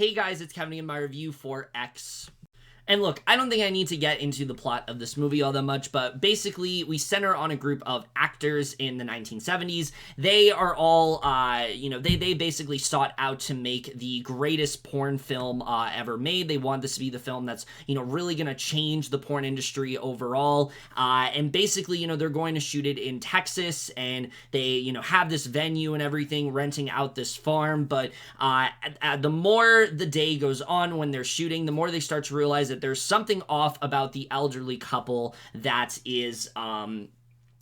Hey guys, it's Kevin in my review for X. And look, I don't think I need to get into the plot of this movie all that much, but basically we center on a group of actors in the 1970s. They are all, they basically sought out to make the greatest porn film ever made. They want this to be the film that's, really going to change the porn industry overall. And basically, they're going to shoot it in Texas, and they, have this venue and everything, renting out this farm. But the more the day goes on when they're shooting, the more they start to realize that there's something off about the elderly couple that is,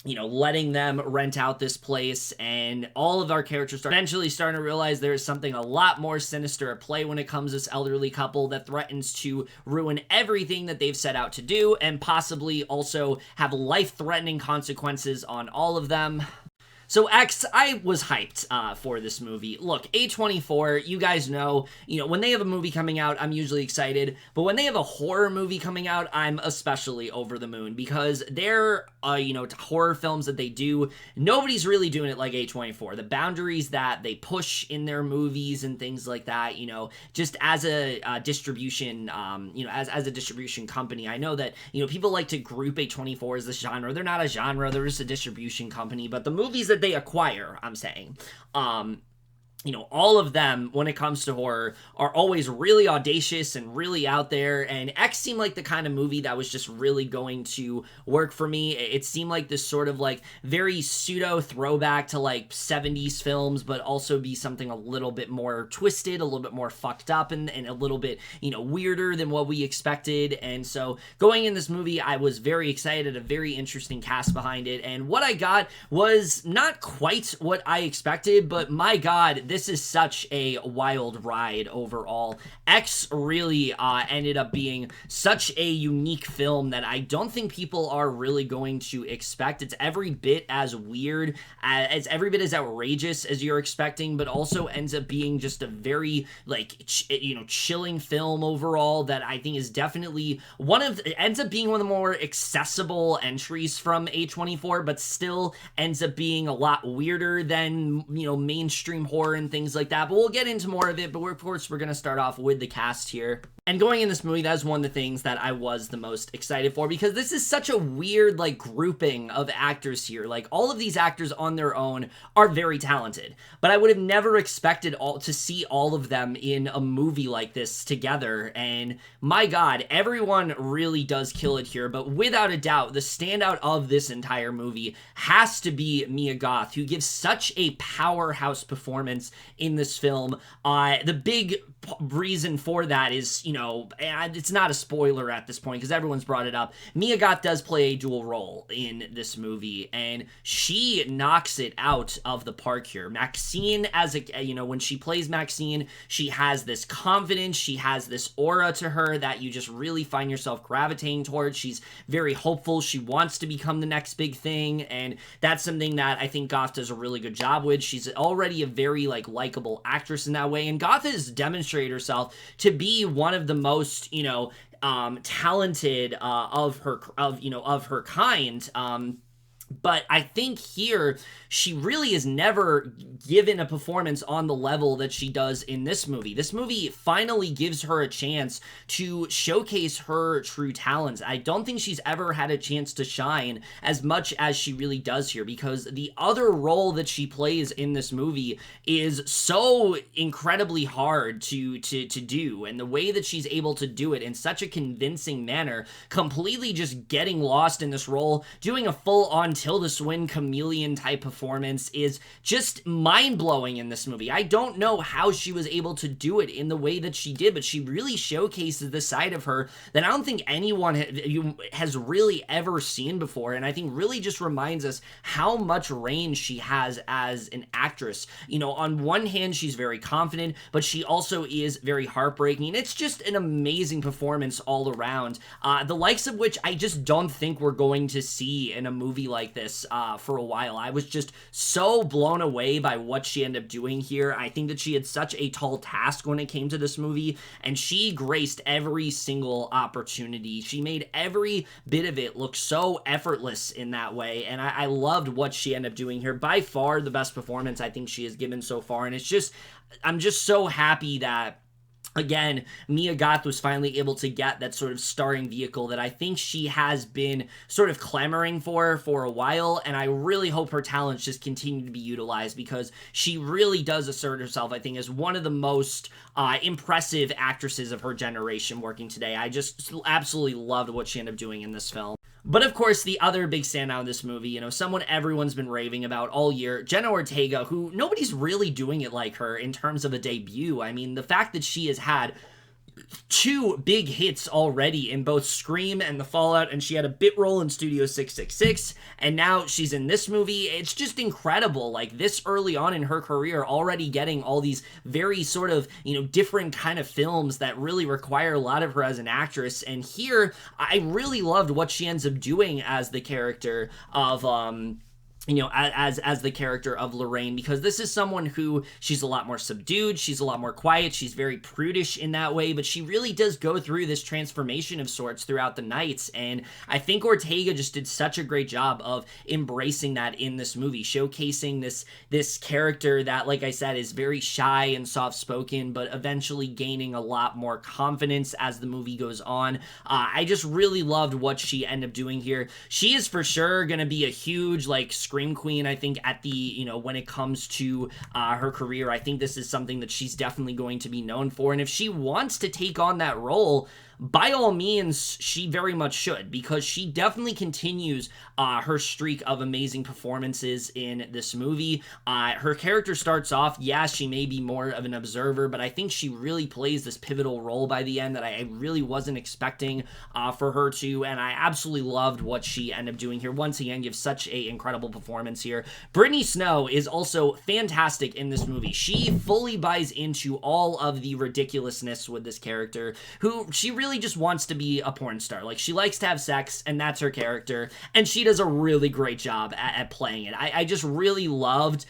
letting them rent out this place, and all of our characters start eventually starting to realize there's something a lot more sinister at play when it comes to this elderly couple that threatens to ruin everything that they've set out to do, and possibly also have life-threatening consequences on all of them. So X, I was hyped for this movie. Look, A24, you guys know, when they have a movie coming out, I'm usually excited. But when they have a horror movie coming out, I'm especially over the moon, because their, horror films that they do, nobody's really doing it like A24. The boundaries that they push in their movies and things like that, just as a distribution, as a distribution company, I know that, people like to group A24 as this genre. They're not a genre, they're just a distribution company. But the movies that they acquire, I'm saying, all of them, when it comes to horror, are always really audacious and really out there, and X seemed like the kind of movie that was just really going to work for me. It seemed like this sort of very pseudo throwback to 70s films, but also be something a little bit more twisted, a little bit more fucked up, and a little bit, weirder than what we expected. And so going in this movie, I was very excited, a very interesting cast behind it, and what I got was not quite what I expected, but my god, this is such a wild ride overall. X really ended up being such a unique film that I don't think people are really going to expect. It's every bit as weird, as every bit as outrageous as you're expecting, but also ends up being just a very, chilling film overall that I think is definitely ends up being one of the more accessible entries from A24, but still ends up being a lot weirder than, mainstream horror and things like that. But we'll get into more of it, but of course we're going to start off with the cast here. And going in this movie, that was one of the things that I was the most excited for, because this is such a weird, grouping of actors here. All of these actors on their own are very talented, but I would have never expected to see all of them in a movie like this together. And my god, everyone really does kill it here. But without a doubt, the standout of this entire movie has to be Mia Goth, who gives such a powerhouse performance in this film. The big reason for that is, it's not a spoiler at this point because everyone's brought it up. Mia Goth does play a dual role in this movie, and she knocks it out of the park here. Maxine, when she plays Maxine, she has this confidence, she has this aura to her that you just really find yourself gravitating towards. She's very hopeful, she wants to become the next big thing, and that's something that I think Goth does a really good job with. She's already a very, likable actress in that way, and Goth has demonstrated herself to be one of the most, talented of her kind. But I think here, she really is never given a performance on the level that she does in this movie. This movie finally gives her a chance to showcase her true talents. I don't think she's ever had a chance to shine as much as she really does here, because the other role that she plays in this movie is so incredibly hard to do, and the way that she's able to do it in such a convincing manner, completely just getting lost in this role, doing a full-on Tilda Swinton chameleon type performance is just mind-blowing in this movie. I don't know how she was able to do it in the way that she did, but she really showcases the side of her that I don't think anyone has really ever seen before, and I think really just reminds us how much range she has as an actress. On one hand, she's very confident, but she also is very heartbreaking. It's just an amazing performance all around, the likes of which I just don't think we're going to see in a movie like this for a while. I was just so blown away by what she ended up doing here. I think that she had such a tall task when it came to this movie, and she graced every single opportunity. She made every bit of it look so effortless in that way, and I loved what she ended up doing here. By far the best performance I think she has given so far, and I'm just so happy that again, Mia Goth was finally able to get that sort of starring vehicle that I think she has been sort of clamoring for a while, and I really hope her talents just continue to be utilized, because she really does assert herself, I think, as one of the most impressive actresses of her generation working today. I just absolutely loved what she ended up doing in this film. But of course, the other big standout in this movie, someone everyone's been raving about all year, Jenna Ortega, who nobody's really doing it like her in terms of a debut. I mean, the fact that she has had two big hits already in both Scream and The Fallout, and she had a bit role in Studio 666, and now she's in this movie. It's just incredible, like, this early on in her career, already getting all these very sort of, different kind of films that really require a lot of her as an actress. And here, I really loved what she ends up doing as the character of, as the character of Lorraine, because this is someone who, she's a lot more subdued, she's a lot more quiet, she's very prudish in that way, but she really does go through this transformation of sorts throughout the nights, and I think Ortega just did such a great job of embracing that in this movie, showcasing this character that, like I said, is very shy and soft-spoken, but eventually gaining a lot more confidence as the movie goes on. I just really loved what she ended up doing here. She is for sure gonna be a huge, like, screen queen, I think, at the, when it comes to her career. I think this is something that she's definitely going to be known for, and if she wants to take on that role, by all means, she very much should, because she definitely continues her streak of amazing performances in this movie. Her character starts off, yeah, she may be more of an observer, but I think she really plays this pivotal role by the end that I really wasn't expecting for her to, and I absolutely loved what she ended up doing here. Once again, gives such a incredible performance here. Britney Snow is also fantastic in this movie. She fully buys into all of the ridiculousness with this character, who she really just wants to be a porn star. Like, she likes to have sex, and that's her character, and she does a really great job at playing it. I just really loved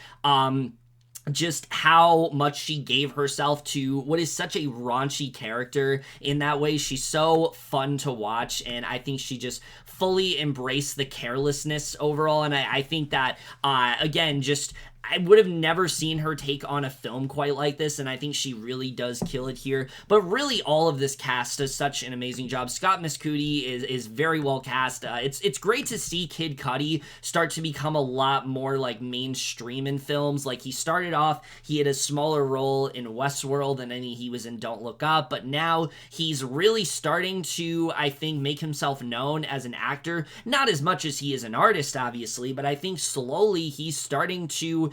just how much she gave herself to what is such a raunchy character in that way. She's so fun to watch, and I think she just fully embraced the carelessness overall, and I think that, again, just I would have never seen her take on a film quite like this, and I think she really does kill it here. But really, all of this cast does such an amazing job. Scott Mescudi is very well cast. It's great to see Kid Cudi start to become a lot more, like, mainstream in films. Like, he started off, he had a smaller role in Westworld, and then he was in Don't Look Up, but now he's really starting to, I think, make himself known as an actor. Not as much as he is an artist, obviously, but I think slowly he's starting to,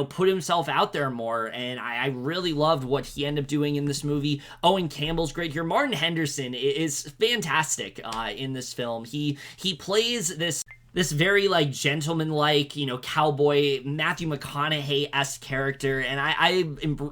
put himself out there more, and I really loved what he ended up doing in this movie. Owen Campbell's great here. Martin Henderson is fantastic in this film. He plays this very, like, gentleman-like, cowboy, Matthew McConaughey-esque character, and I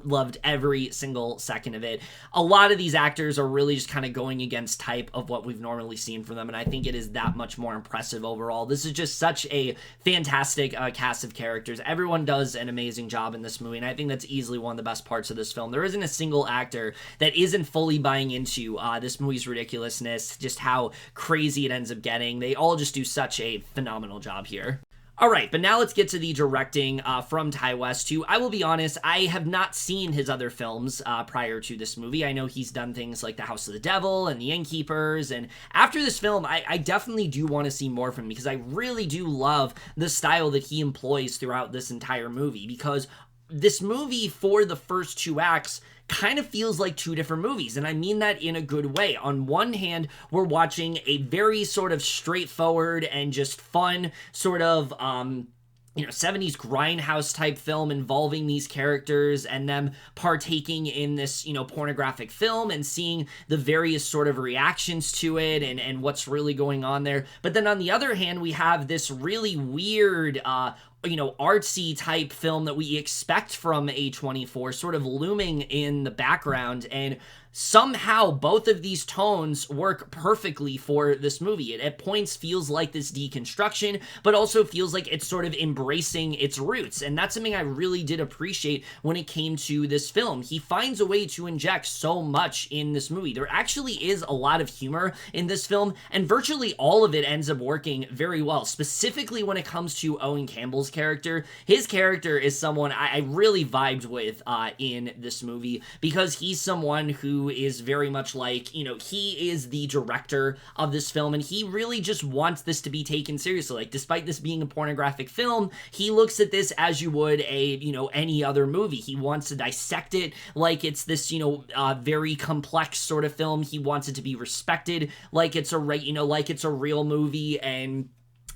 loved every single second of it. A lot of these actors are really just kind of going against type of what we've normally seen from them, and I think it is that much more impressive overall. This is just such a fantastic cast of characters. Everyone does an amazing job in this movie, and I think that's easily one of the best parts of this film. There isn't a single actor that isn't fully buying into this movie's ridiculousness, just how crazy it ends up getting. They all just do such a phenomenal job here. Alright, but now let's get to the directing from Ti West, who, I will be honest, I have not seen his other films prior to this movie. I know he's done things like The House of the Devil and The Innkeepers, and after this film, I definitely do want to see more from him, because I really do love the style that he employs throughout this entire movie, because this movie, for the first two acts, kind of feels like two different movies, and I mean that in a good way. On one hand, we're watching a very sort of straightforward and just fun sort of 70s grindhouse type film involving these characters and them partaking in this, pornographic film and seeing the various sort of reactions to it and what's really going on there. But then on the other hand, we have this really weird, artsy type film that we expect from A24 sort of looming in the background, and somehow both of these tones work perfectly for this movie. It at points feels like this deconstruction, but also feels like it's sort of embracing its roots, and that's something I really did appreciate when it came to this film. He finds a way to inject so much in this movie. There actually is a lot of humor in this film, and virtually all of it ends up working very well, specifically when it comes to Owen Campbell's character. His character is someone I really vibed with in this movie, because he's someone who who is very much like, you know, he is the director of this film, and he really just wants this to be taken seriously. Like, despite this being a pornographic film, he looks at this as you would a, you know, any other movie. He wants to dissect it like it's this, you know, very complex sort of film. He wants it to be respected like it's like it's a real movie, and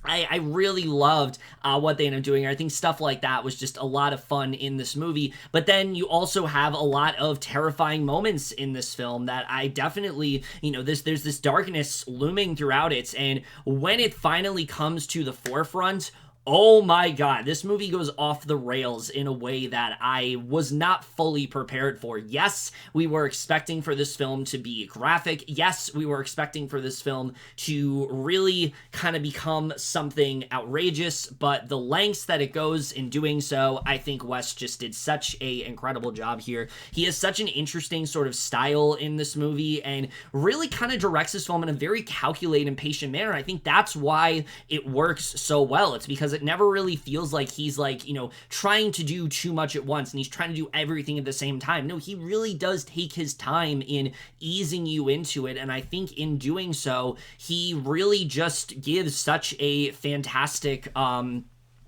I really loved what they ended up doing. I think stuff like that was just a lot of fun in this movie. But then you also have a lot of terrifying moments in this film that I definitely, you know, there's this darkness looming throughout it. And when it finally comes to the forefront, oh my god, this movie goes off the rails in a way that I was not fully prepared for. Yes, we were expecting for this film to be graphic. Yes, we were expecting for this film to really kind of become something outrageous, but the lengths that it goes in doing so, I think Wes just did such a incredible job here. He has such an interesting sort of style in this movie and really kind of directs this film in a very calculated and patient manner. I think that's why it works so well. It's because it never really feels like he's like, you know, trying to do too much at once and he's trying to do everything at the same time. No, he really does take his time in easing you into it, and I think in doing so, he really just gives such a fantastic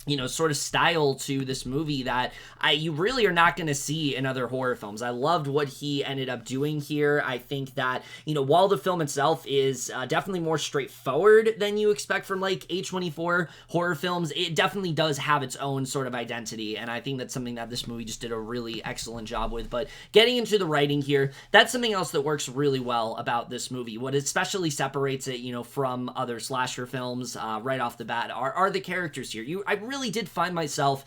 you know, sort of style to this movie that you really are not going to see in other horror films. I loved what he ended up doing here. I think that, you know, while the film itself is definitely more straightforward than you expect from like A24 horror films, it definitely does have its own sort of identity, and I think that's something that this movie just did a really excellent job with. But getting into the writing here, that's something else that works really well about this movie. What especially separates it, you know, from other slasher films right off the bat are the characters here. I really did find myself,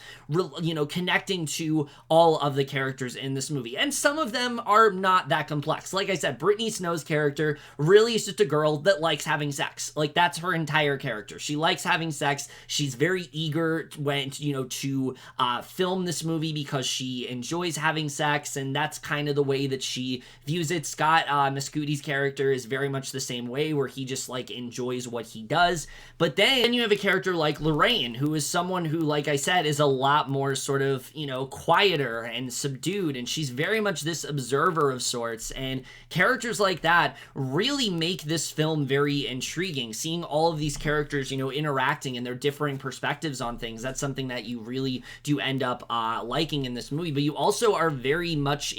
you know, connecting to all of the characters in this movie, and some of them are not that complex. Like I said, Britney Snow's character really is just a girl that likes having sex. Like, that's her entire character. She likes having sex. She's very eager to film this movie because she enjoys having sex, and that's kind of the way that she views it. Scott Mescudi's character is very much the same way, where he just like enjoys what he does. But then you have a character like Lorraine, who is someone who, like I said, is a lot more sort of, you know, quieter and subdued, and she's very much this observer of sorts, and characters like that really make this film very intriguing. Seeing all of these characters, you know, interacting and their differing perspectives on things, that's something that you really do end up liking in this movie. But you also are very much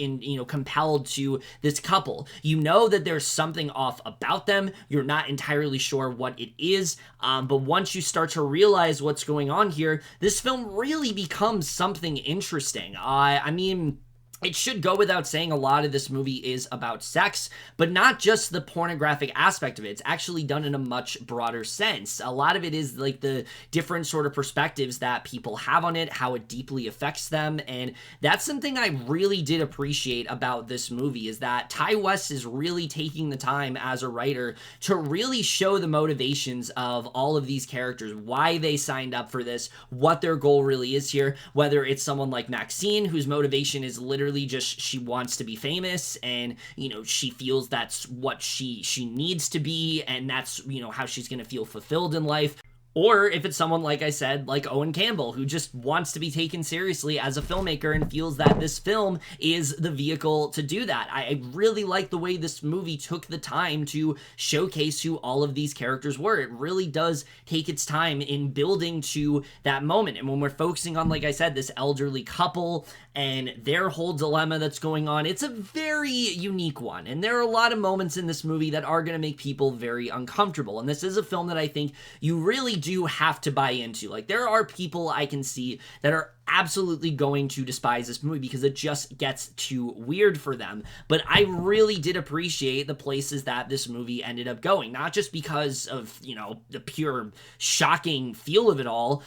compelled to this couple. You know that there's something off about them. You're not entirely sure what it is, but once you start to realize what's going on here, this film really becomes something interesting. I mean, it should go without saying a lot of this movie is about sex, but not just the pornographic aspect of it. It's actually done in a much broader sense. A lot of it is like the different sort of perspectives that people have on it, how it deeply affects them, and that's something I really did appreciate about this movie, is that Ty West is really taking the time as a writer to really show the motivations of all of these characters, why they signed up for this, what their goal really is here, whether it's someone like Maxine, whose motivation is literally just she wants to be famous, and you know, she feels that's what she needs to be, and that's, you know, how she's going to feel fulfilled in life. Or if it's someone, like I said, like Owen Campbell, who just wants to be taken seriously as a filmmaker and feels that this film is the vehicle to do that. I really like the way this movie took the time to showcase who all of these characters were. It really does take its time in building to that moment. And when we're focusing on, like I said, this elderly couple and their whole dilemma that's going on, it's a very unique one. And there are a lot of moments in this movie that are going to make people very uncomfortable. And this is a film that I think you really do have to buy into. Like, there are people I can see that are absolutely going to despise this movie because it just gets too weird for them. But I really did appreciate the places that this movie ended up going, not just because of, you know, the pure shocking feel of it all,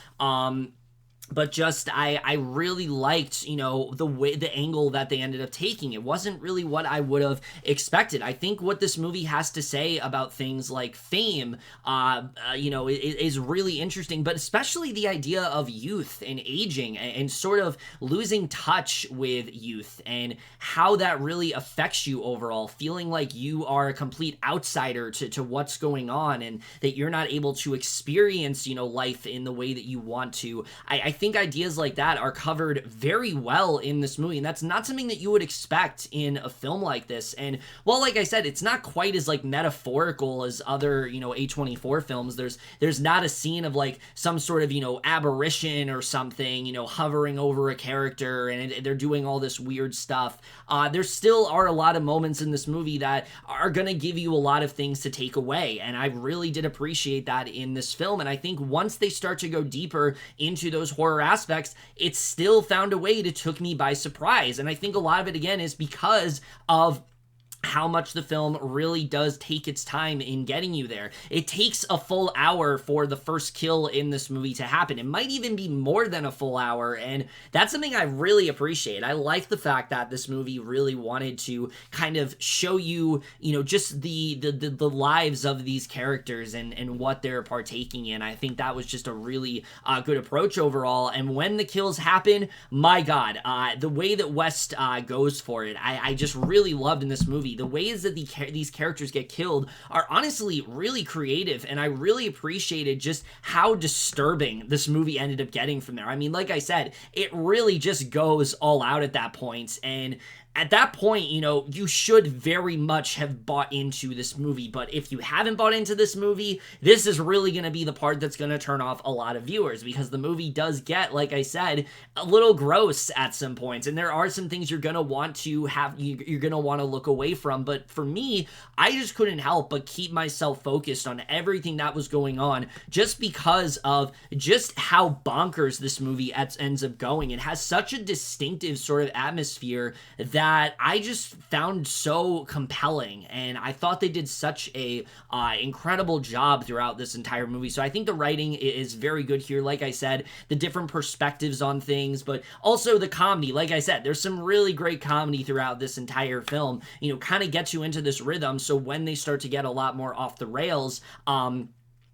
but just I really liked, you know, the angle that they ended up taking. It wasn't really what I would have expected. I think what this movie has to say about things like fame, you know, is really interesting, but especially the idea of youth and aging and sort of losing touch with youth and how that really affects you overall, feeling like you are a complete outsider to what's going on and that you're not able to experience, you know, life in the way that you want to. I think ideas like that are covered very well in this movie, and that's not something that you would expect in a film like this. And well, like I said, it's not quite as like metaphorical as other, A24 films. There's not a scene of like some sort of, aberration or something, hovering over a character, and they're doing all this weird stuff. There still are a lot of moments in this movie that are gonna give you a lot of things to take away, and I really did appreciate that in this film. And I think once they start to go deeper into those horror aspects, it still found a way to took me by surprise. And I think a lot of it, again, is because of how much the film really does take its time in getting you there. It takes a full hour for the first kill in this movie to happen. It might even be more than a full hour, and that's something I really appreciate. I like the fact that this movie really wanted to kind of show you, just the lives of these characters and what they're partaking in. I think that was just a really good approach overall. And when the kills happen, my God, the way that West goes for it, I just really loved in this movie. The ways that these characters get killed are honestly really creative, and I really appreciated just how disturbing this movie ended up getting from there. I mean, like I said, it really just goes all out at that point, and at that point, you should very much have bought into this movie. But if you haven't bought into this movie, this is really going to be the part that's going to turn off a lot of viewers, because the movie does get, like I said, a little gross at some points. And there are some things you're going to want to have, you're going to want to look away from. But for me, I just couldn't help but keep myself focused on everything that was going on, just because of just how bonkers this movie ends up going. It has such a distinctive sort of atmosphere that I just found so compelling, and I thought they did such a incredible job throughout this entire movie. So I think the writing is very good here. Like I said, the different perspectives on things, but also the comedy. Like I said, there's some really great comedy throughout this entire film, kind of gets you into this rhythm. So when they start to get a lot more off the rails,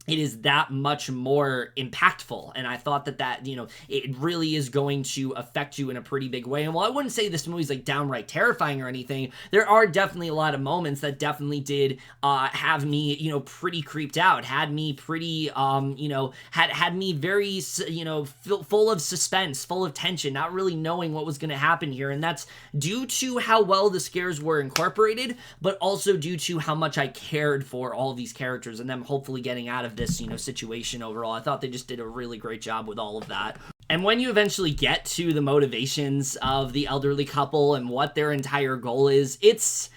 it is that much more impactful. And I thought that it really is going to affect you in a pretty big way. And while I wouldn't say this movie's like downright terrifying or anything, there are definitely a lot of moments that definitely did have me, pretty creeped out, had me pretty, had me very, full of suspense, full of tension, not really knowing what was going to happen here. And that's due to how well the scares were incorporated, but also due to how much I cared for all these characters and them hopefully getting out of this, situation overall. I thought they just did a really great job with all of that. And when you eventually get to the motivations of the elderly couple and what their entire goal is, it's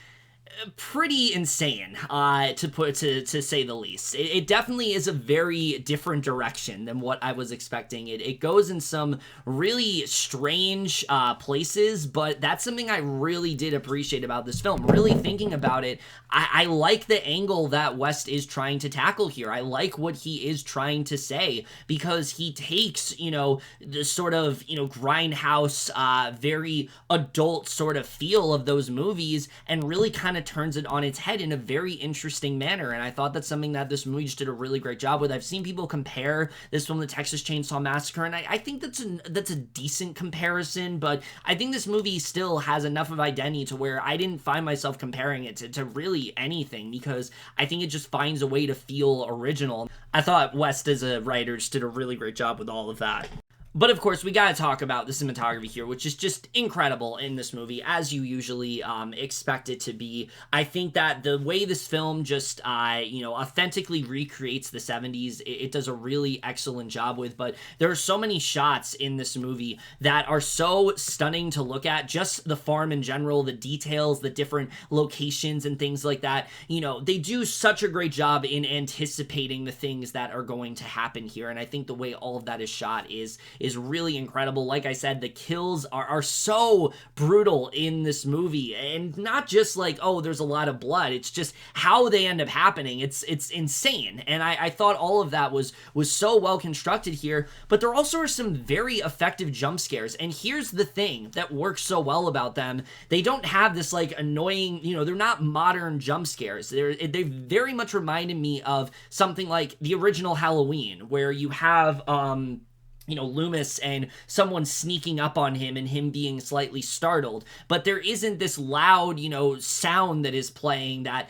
pretty insane, to say the least. It definitely is a very different direction than what I was expecting. It goes in some really strange places, but that's something I really did appreciate about this film. Really thinking about it, I like the angle that West is trying to tackle here. I like what he is trying to say, because he takes, the sort of, grindhouse, very adult sort of feel of those movies and really kind of turns it on its head in a very interesting manner. And I thought that's something that this movie just did a really great job with. I've seen people compare this film to Texas Chainsaw Massacre, and I think that's a decent comparison, but I think this movie still has enough of identity to where I didn't find myself comparing it to really anything, because I think it just finds a way to feel original. I thought West as a writer just did a really great job with all of that. But of course, we gotta talk about the cinematography here, which is just incredible in this movie, as you usually expect it to be. I think that the way this film just, authentically recreates the 70s, it does a really excellent job with. But there are so many shots in this movie that are so stunning to look at. Just the farm in general, the details, the different locations and things like that. They do such a great job in anticipating the things that are going to happen here. And I think the way all of that is shot is really incredible. Like I said, the kills are so brutal in this movie, and not just like, oh, there's a lot of blood. It's just how they end up happening. It's insane. And I thought all of that was so well constructed here, but there also are some very effective jump scares. And here's the thing that works so well about them. They don't have this like annoying, they're not modern jump scares. They very much reminded me of something like the original Halloween, where you have, Loomis and someone sneaking up on him and him being slightly startled. But there isn't this loud, sound that is playing that,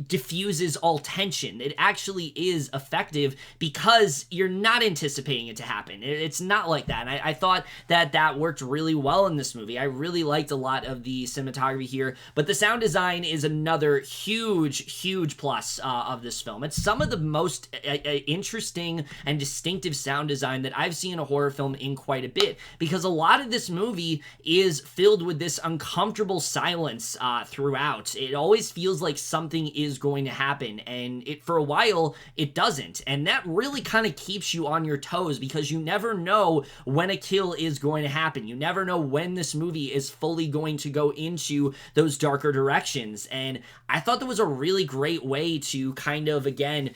diffuses all tension. It actually is effective because you're not anticipating it to happen. It's not like that. And I thought that worked really well in this movie. I really liked a lot of the cinematography here, but the sound design is another huge plus of this film. It's some of the most interesting and distinctive sound design that I've seen a horror film in quite a bit, because a lot of this movie is filled with this uncomfortable silence throughout. It always feels like something is going to happen, and for a while it doesn't, and that really kind of keeps you on your toes, because you never know when a kill is going to happen. You never know when this movie is fully going to go into those darker directions, and I thought that was a really great way to kind of, again,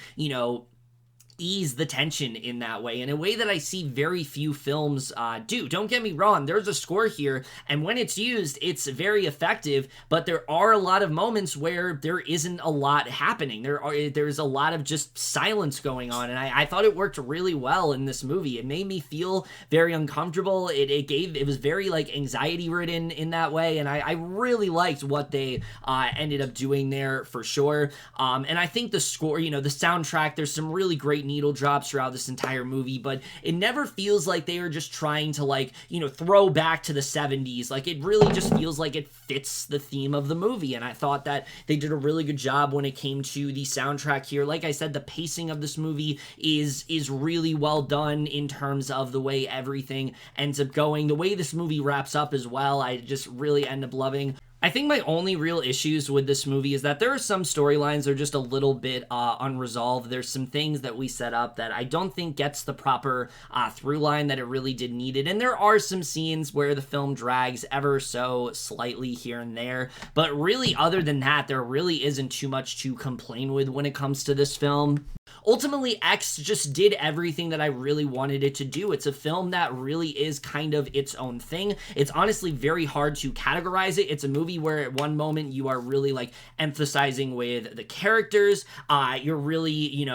ease the tension in that way, in a way that I see very few films do. Don't get me wrong, there's a score here, and when it's used, it's very effective, but there are a lot of moments where there isn't a lot happening. There's a lot of just silence going on, and I thought it worked really well in this movie. It made me feel very uncomfortable. It was very like anxiety ridden in that way, and I really liked what they ended up doing there for sure. And I think the score, the soundtrack, there's some really great needle drops throughout this entire movie, but it never feels like they are just trying to throw back to the 70s. Like, it really just feels like it fits the theme of the movie, and I thought that they did a really good job when it came to the soundtrack here. Like I said, the pacing of this movie is really well done in terms of the way everything ends up going. The way this movie wraps up as well, I just really end up loving. I think my only real issues with this movie is that there are some storylines that are just a little bit unresolved. There's some things that we set up that I don't think gets the proper through line that it really did needed. And there are some scenes where the film drags ever so slightly here and there. But really, other than that, there really isn't too much to complain with when it comes to this film. Ultimately, X just did everything that I really wanted it to do. It's a film that really is kind of its own thing. It's honestly very hard to categorize it. It's a movie where at one moment you are really emphasizing with the characters. You're really,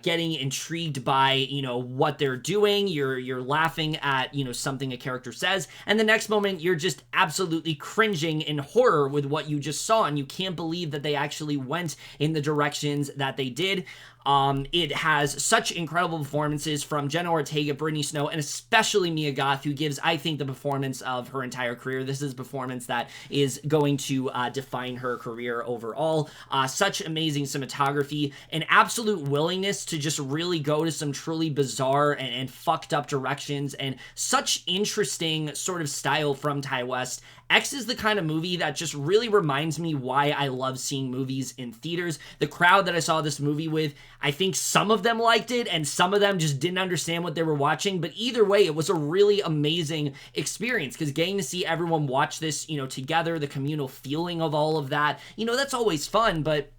getting intrigued by, what they're doing. You're laughing at, something a character says. And the next moment you're just absolutely cringing in horror with what you just saw. And you can't believe that they actually went in the directions that they did. It has such incredible performances from Jenna Ortega, Britney Snow, and especially Mia Goth, who gives, I think, the performance of her entire career. This is a performance that is going to define her career overall. Such amazing cinematography, an absolute willingness to just really go to some truly bizarre and fucked up directions, and such interesting sort of style from Ty West. X is the kind of movie that just really reminds me why I love seeing movies in theaters. The crowd that I saw this movie with, I think some of them liked it and some of them just didn't understand what they were watching, but either way, it was a really amazing experience, because getting to see everyone watch this, together, the communal feeling of all of that, that's always fun. But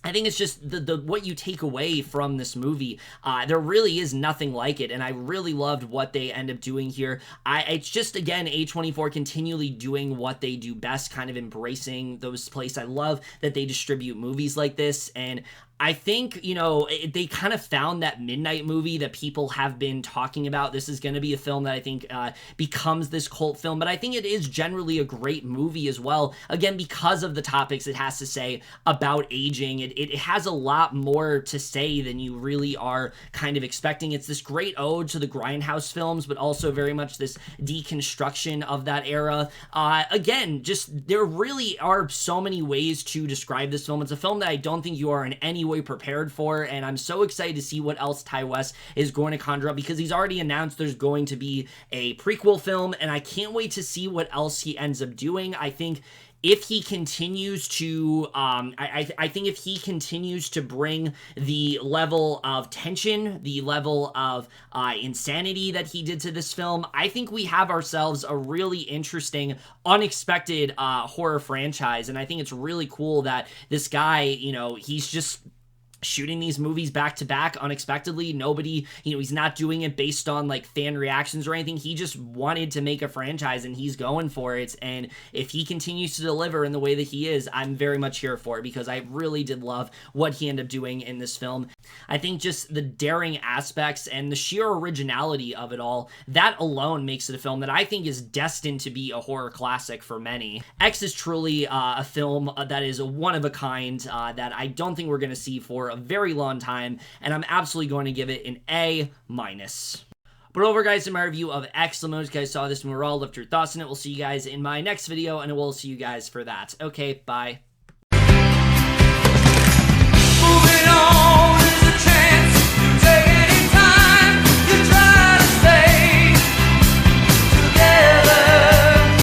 I think it's just the what you take away from this movie. There really is nothing like it, and I really loved what they end up doing here. It's just, again, A24 continually doing what they do best, kind of embracing those places. I love that they distribute movies like this, and I think, they kind of found that midnight movie that people have been talking about. This is going to be a film that I think becomes this cult film, but I think it is generally a great movie as well. Again, because of the topics it has to say about aging. It has a lot more to say than you really are kind of expecting. It's this great ode to the Grindhouse films, but also very much this deconstruction of that era. Again, just there really are so many ways to describe this film. It's a film that I don't think you are in any way prepared for, and I'm so excited to see what else Ty West is going to conjure up, because he's already announced there's going to be a prequel film, and I can't wait to see what else he ends up doing. I think if he continues to, I think if he continues to bring the level of tension, the level of insanity that he did to this film, I think we have ourselves a really interesting, unexpected horror franchise. And I think it's really cool that this guy, he's just shooting these movies back to back unexpectedly. Nobody, he's not doing it based on like fan reactions or anything. He just wanted to make a franchise and he's going for it. And if he continues to deliver in the way that he is, I'm very much here for it, because I really did love what he ended up doing in this film. I think just the daring aspects and the sheer originality of it all, that alone makes it a film that I think is destined to be a horror classic for many. X is truly a film that is a one of a kind that I don't think we're going to see for a very long time, and I'm absolutely going to give it an A-. But over, guys, in my review of X, let me know if you guys saw this and we're all left your thoughts on it. We'll see you guys in my next video, and I will see you guys for that. Okay, bye.